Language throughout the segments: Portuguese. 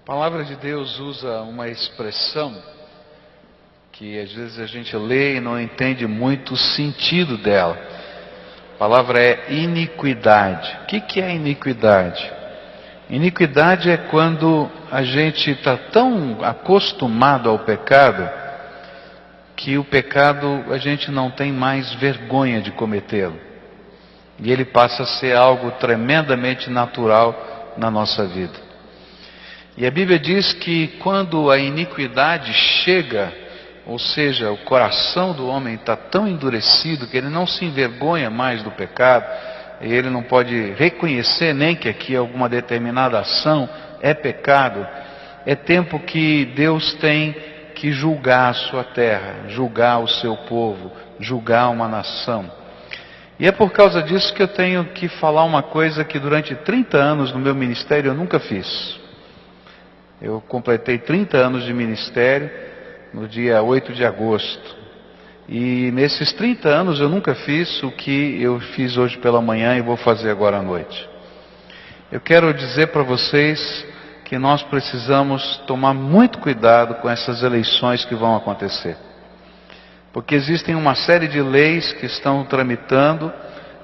A palavra de Deus usa uma expressão que às vezes a gente lê e não entende muito o sentido dela. A palavra é iniquidade. O que é iniquidade? Iniquidade é quando a gente está tão acostumado ao pecado que o pecado a gente não tem mais vergonha de cometê-lo. E ele passa a ser algo tremendamente natural na nossa vida. E a Bíblia diz que quando a iniquidade chega, ou seja, o coração do homem está tão endurecido que ele não se envergonha mais do pecado, e ele não pode reconhecer nem que aqui alguma determinada ação é pecado, é tempo que Deus tem que julgar a sua terra, julgar o seu povo, julgar uma nação. E é por causa disso que eu tenho que falar uma coisa que durante 30 anos no meu ministério eu nunca fiz. Eu completei 30 anos de ministério no dia 8 de agosto. E nesses 30 anos eu nunca fiz o que eu fiz hoje pela manhã e vou fazer agora à noite. Eu quero dizer para vocês que nós precisamos tomar muito cuidado com essas eleições que vão acontecer. Porque existem uma série de leis que estão tramitando,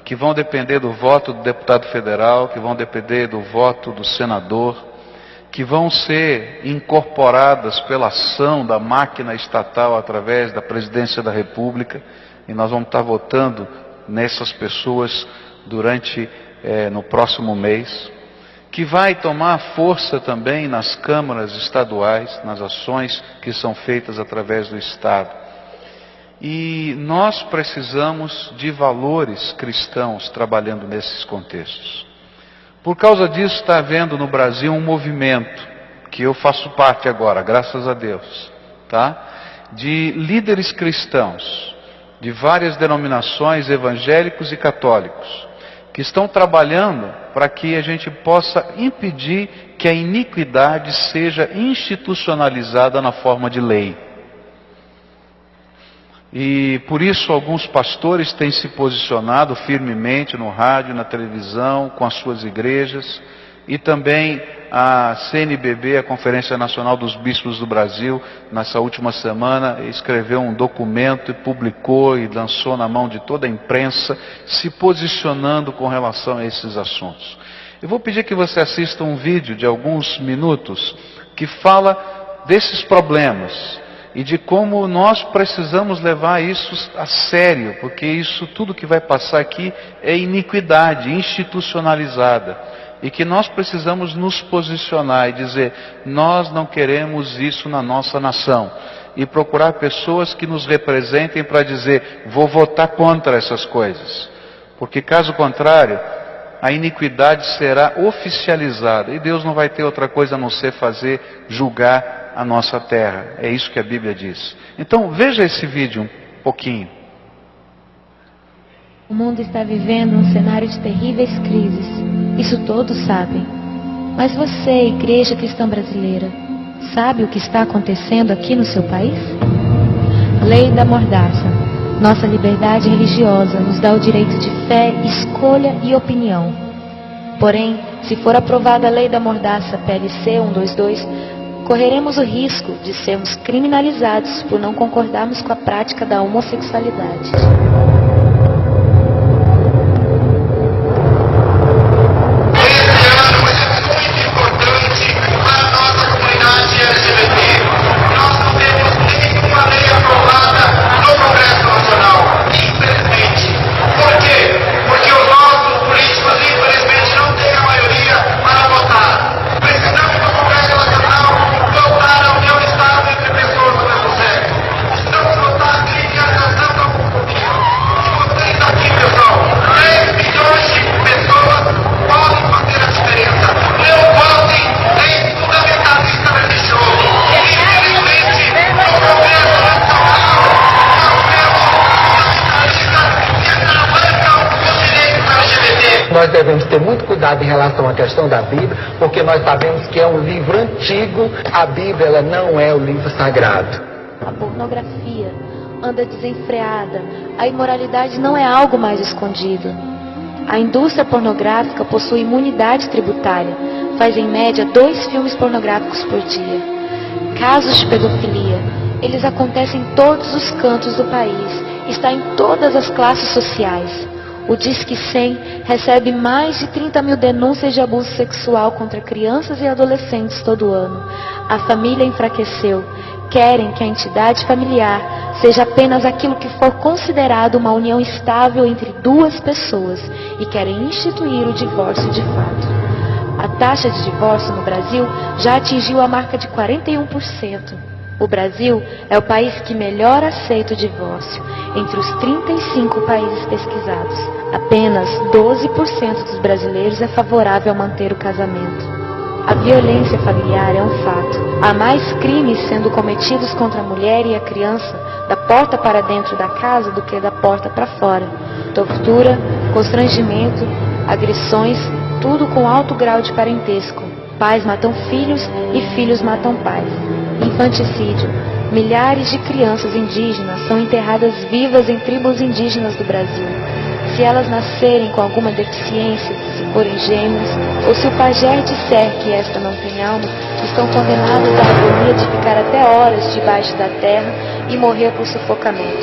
que vão depender do voto do deputado federal, que vão depender do voto do senador, que vão ser incorporadas pela ação da máquina estatal através da presidência da República, e nós vamos estar votando nessas pessoas no próximo mês, que vai tomar força também nas câmaras estaduais, nas ações que são feitas através do Estado. E nós precisamos de valores cristãos trabalhando nesses contextos. Por causa disso está havendo no Brasil um movimento, que eu faço parte agora, graças a Deus, tá? De líderes cristãos, de várias denominações evangélicos e católicos, que estão trabalhando para que a gente possa impedir que a iniquidade seja institucionalizada na forma de lei. E por isso alguns pastores têm se posicionado firmemente no rádio, na televisão, com as suas igrejas, e também a CNBB, a Conferência Nacional dos Bispos do Brasil, nessa última semana escreveu um documento e publicou e lançou na mão de toda a imprensa, se posicionando com relação a esses assuntos. Eu vou pedir que você assista um vídeo de alguns minutos que fala desses problemas e de como nós precisamos levar isso a sério, porque isso tudo que vai passar aqui é iniquidade institucionalizada, e que nós precisamos nos posicionar e dizer, nós não queremos isso na nossa nação, e procurar pessoas que nos representem para dizer, vou votar contra essas coisas, porque caso contrário, a iniquidade será oficializada, e Deus não vai ter outra coisa a não ser julgar a nossa terra. É isso que a Bíblia diz. Então veja esse vídeo um pouquinho. O mundo está vivendo um cenário de terríveis crises. Isso todos sabem. Mas você, Igreja Cristã Brasileira, sabe o que está acontecendo aqui no seu país? Lei da Mordaça. Nossa liberdade religiosa nos dá o direito de fé, escolha e opinião. Porém, se for aprovada a Lei da Mordaça PLC 122, correremos o risco de sermos criminalizados por não concordarmos com a prática da homossexualidade. Nós devemos ter muito cuidado em relação à questão da Bíblia, porque nós sabemos que é um livro antigo. A Bíblia ela não é o livro sagrado. A pornografia anda desenfreada. A imoralidade não é algo mais escondido. A indústria pornográfica possui imunidade tributária, faz em média 2 filmes pornográficos por dia. Casos de pedofilia, eles acontecem em todos os cantos do país, está em todas as classes sociais. O Disque 100 recebe mais de 30 mil denúncias de abuso sexual contra crianças e adolescentes todo ano. A família enfraqueceu. Querem que a entidade familiar seja apenas aquilo que for considerado uma união estável entre 2 pessoas e querem instituir o divórcio de fato. A taxa de divórcio no Brasil já atingiu a marca de 41%. O Brasil é o país que melhor aceita o divórcio entre os 35 países pesquisados. Apenas 12% dos brasileiros é favorável a manter o casamento. A violência familiar é um fato. Há mais crimes sendo cometidos contra a mulher e a criança da porta para dentro da casa do que da porta para fora. Tortura, constrangimento, agressões, tudo com alto grau de parentesco. Pais matam filhos e filhos matam pais. Infanticídio. Milhares de crianças indígenas são enterradas vivas em tribos indígenas do Brasil. Se elas nascerem com alguma deficiência, se forem gêmeas, ou se o pajé disser que esta não tem alma, estão condenadas à agonia de ficar até horas debaixo da terra e morrer por sufocamento.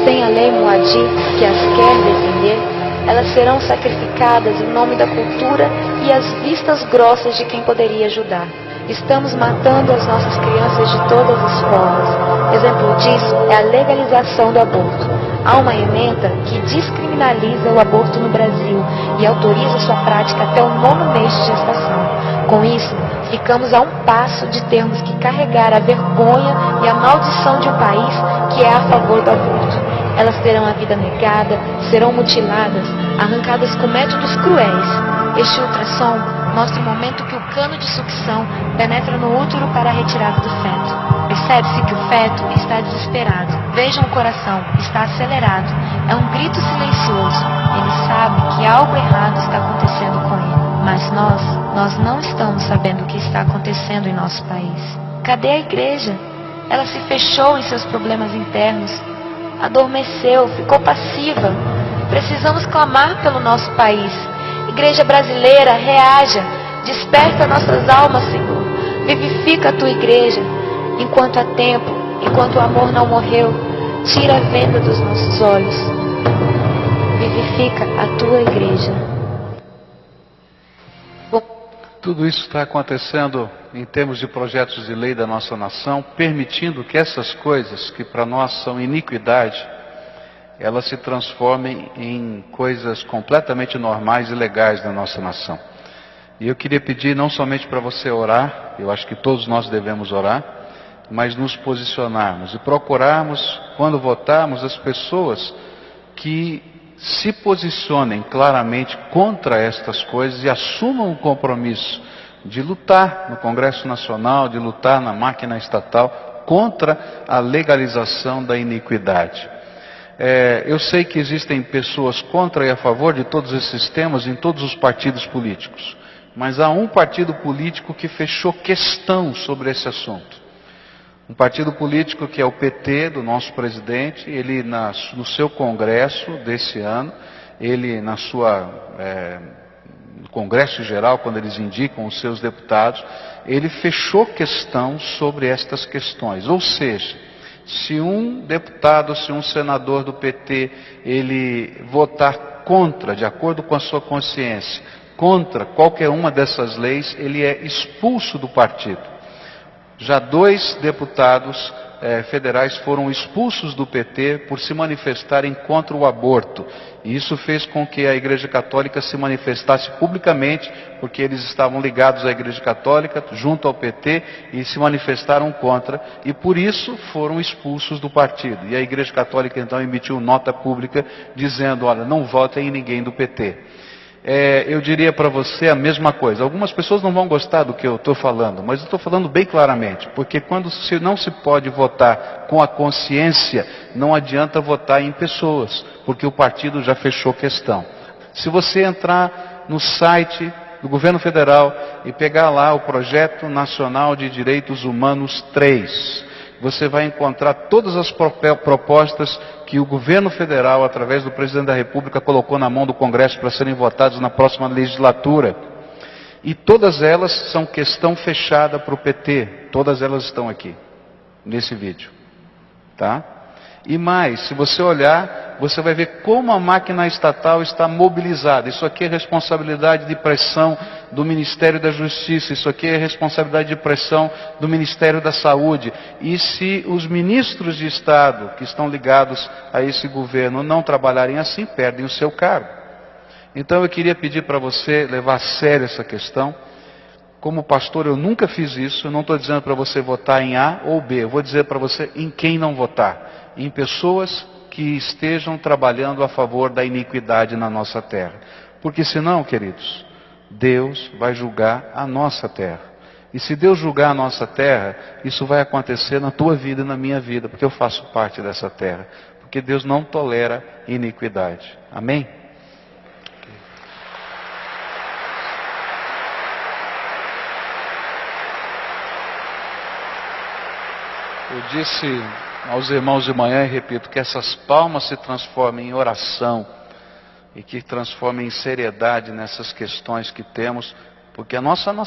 Sem a lei Moadi, que as quer defender, elas serão sacrificadas em nome da cultura e às vistas grossas de quem poderia ajudar. Estamos matando as nossas crianças de todas as formas. Exemplo disso é a legalização do aborto. Há uma emenda que descriminaliza o aborto no Brasil e autoriza sua prática até o 9º mês de gestação. Com isso, ficamos a um passo de termos que carregar a vergonha e a maldição de um país que é a favor do aborto. Elas terão a vida negada, serão mutiladas, arrancadas com métodos cruéis. Este ultrassom mostra o momento que o cano de sucção penetra no útero para a retirada do feto. Percebe-se que o feto está desesperado. Vejam o coração, está acelerado. É um grito silencioso. Ele sabe que algo errado está acontecendo com ele. Mas nós não estamos sabendo o que está acontecendo em nosso país. Cadê a igreja? Ela se fechou em seus problemas internos. Adormeceu, ficou passiva. Precisamos clamar pelo nosso país. Igreja brasileira, reaja, desperta nossas almas, Senhor. Vivifica a tua igreja. Enquanto há tempo, enquanto o amor não morreu, tira a venda dos nossos olhos. Vivifica a tua igreja. Tudo isso está acontecendo em termos de projetos de lei da nossa nação, permitindo que essas coisas que para nós são iniquidade, elas se transformem em coisas completamente normais e legais da nossa nação. E eu queria pedir não somente para você orar, eu acho que todos nós devemos orar, mas nos posicionarmos e procurarmos, quando votarmos, as pessoas que se posicionem claramente contra estas coisas e assumam o compromisso de lutar no Congresso Nacional, de lutar na máquina estatal contra a legalização da iniquidade. Eu sei que existem pessoas contra e a favor de todos esses temas em todos os partidos políticos, mas há um partido político que fechou questão sobre esse assunto. Um partido político que é o PT, do nosso presidente. Ele no seu congresso desse ano, ele no congresso geral, quando eles indicam os seus deputados, ele fechou questão sobre estas questões. Ou seja, se um deputado, se um senador do PT, ele votar contra, de acordo com a sua consciência, contra qualquer uma dessas leis, ele é expulso do partido. Já 2 deputados federais foram expulsos do PT por se manifestarem contra o aborto. E isso fez com que a Igreja Católica se manifestasse publicamente, porque eles estavam ligados à Igreja Católica, junto ao PT, e se manifestaram contra, e por isso foram expulsos do partido. E a Igreja Católica então emitiu nota pública dizendo, olha, não votem em ninguém do PT. Eu diria para você a mesma coisa. Algumas pessoas não vão gostar do que eu estou falando, mas eu estou falando bem claramente, porque quando não se pode votar com a consciência, não adianta votar em pessoas, porque o partido já fechou questão. Se você entrar no site do governo federal e pegar lá o Projeto Nacional de Direitos Humanos 3, você vai encontrar todas as propostas que o governo federal, através do presidente da República, colocou na mão do Congresso para serem votadas na próxima legislatura. E todas elas são questão fechada para o PT. Todas elas estão aqui, nesse vídeo. Tá? E mais, se você olhar, você vai ver como a máquina estatal está mobilizada. Isso aqui é responsabilidade de pressão do Ministério da Justiça. Isso aqui é responsabilidade de pressão do Ministério da Saúde. E se os ministros de Estado que estão ligados a esse governo não trabalharem assim, perdem o seu cargo. Então eu queria pedir para você levar a sério essa questão. Como pastor eu nunca fiz isso, eu não estou dizendo para você votar em A ou B, eu vou dizer para você em quem não votar. Em pessoas que estejam trabalhando a favor da iniquidade na nossa terra. Porque senão, queridos, Deus vai julgar a nossa terra. E se Deus julgar a nossa terra, isso vai acontecer na tua vida e na minha vida, porque eu faço parte dessa terra. Porque Deus não tolera iniquidade. Amém? Eu disse aos irmãos de manhã e repito, que essas palmas se transformem em oração e que transformem em seriedade nessas questões que temos, porque a nossa nação